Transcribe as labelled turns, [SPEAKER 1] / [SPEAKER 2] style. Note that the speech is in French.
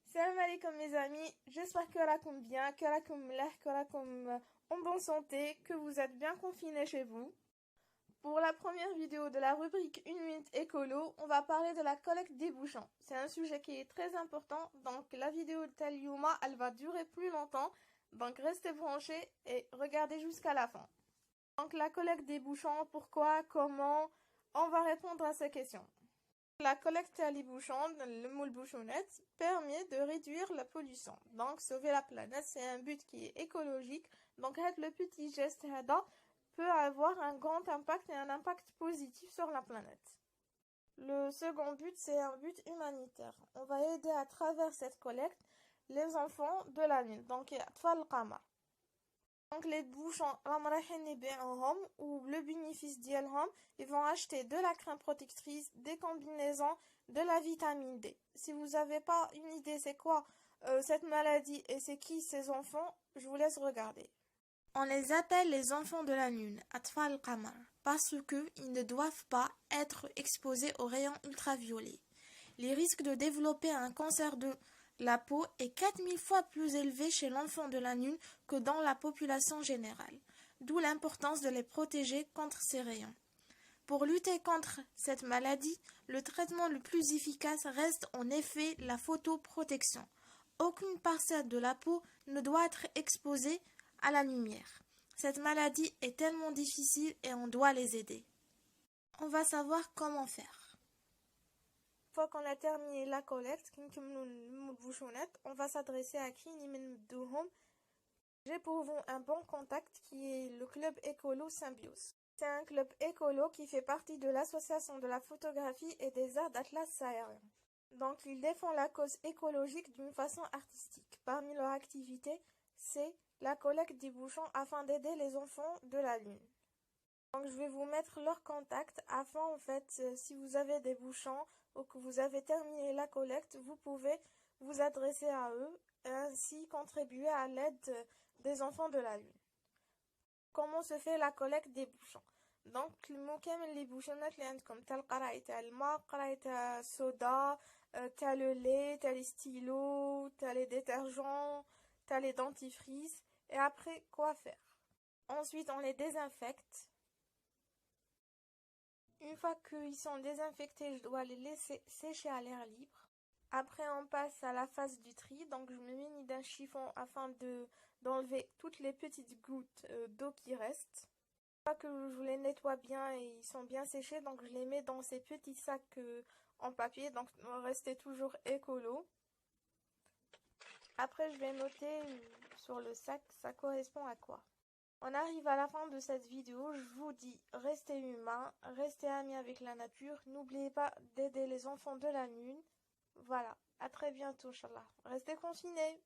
[SPEAKER 1] Salam alaikum mes amis, j'espère que rakoum bien, que rakoum mlah, que rakoum en bonne santé, que vous êtes bien confinés chez vous. Pour la première vidéo de la rubrique 1 minute écolo, on va parler de la collecte des bouchons. C'est un sujet qui est très important, donc la vidéo de Taliouma, elle va durer plus longtemps, donc restez branchés et regardez jusqu'à la fin. Donc la collecte des bouchons, pourquoi, comment, on va répondre à ces questions. La collecte des bouchons, le moule bouchonnette, permet de réduire la pollution. Donc sauver la planète, c'est un but qui est écologique. Donc le petit geste peut avoir un grand impact et un impact positif sur la planète. Le second but, c'est un but humanitaire. On va aider à travers cette collecte les enfants de la Lune. Donc Atfal Qamar. Donc les bouchons ou le bénéfice d'Yelham, ils vont acheter de la crème protectrice, des combinaisons, de la vitamine D. Si vous n'avez pas une idée c'est quoi cette maladie et c'est qui ces enfants, je vous laisse regarder. On les appelle les enfants de la Lune, Atfal Qamar, parce qu'ils ne doivent pas être exposés aux rayons ultraviolets. Les risques de développer un cancer de la peau est 4000 fois plus élevé chez l'enfant de la Lune que dans la population générale, d'où l'importance de les protéger contre ces rayons. Pour lutter contre cette maladie, le traitement le plus efficace reste en effet la photoprotection. Aucune parcelle de la peau ne doit être exposée à la lumière. Cette maladie est tellement difficile et on doit les aider. On va savoir comment faire. Une fois qu'on a terminé la collecte, on va s'adresser à qui J'ai pour vous un bon contact qui est le club écolo Symbiose. C'est un club écolo qui fait partie de l'association de la photographie et des arts d'Atlas sahérien. Donc ils défendent la cause écologique d'une façon artistique. Parmi leurs activités, c'est la collecte des bouchons afin d'aider les enfants de la Lune. Donc je vais vous mettre leur contact afin si vous avez des bouchons ou que vous avez terminé la collecte, vous pouvez vous adresser à eux et ainsi contribuer à l'aide des enfants de la Lune. Comment se fait la collecte des bouchons? Donc les bouchonnettes comme t'as le qaraï, t'as le ma, qaraï, t'as soda, t'as le lait, t'as les stylos, t'as les détergents, t'as les dentifrices. Et après, quoi faire? Ensuite, on les désinfecte. Une fois qu'ils sont désinfectés, je dois les laisser sécher à l'air libre. Après, on passe à la phase du tri. Donc, je me munis d'un chiffon afin d'enlever toutes les petites gouttes d'eau qui restent. Une fois que je les nettoie bien et ils sont bien séchés, donc je les mets dans ces petits sacs en papier. Donc, restez toujours écolo. Après, je vais noter sur le sac, ça correspond à quoi. On arrive à la fin de cette vidéo, je vous dis, restez humains, restez amis avec la nature, n'oubliez pas d'aider les enfants de la Lune. Voilà, à très bientôt, Inch'Allah. Restez confinés.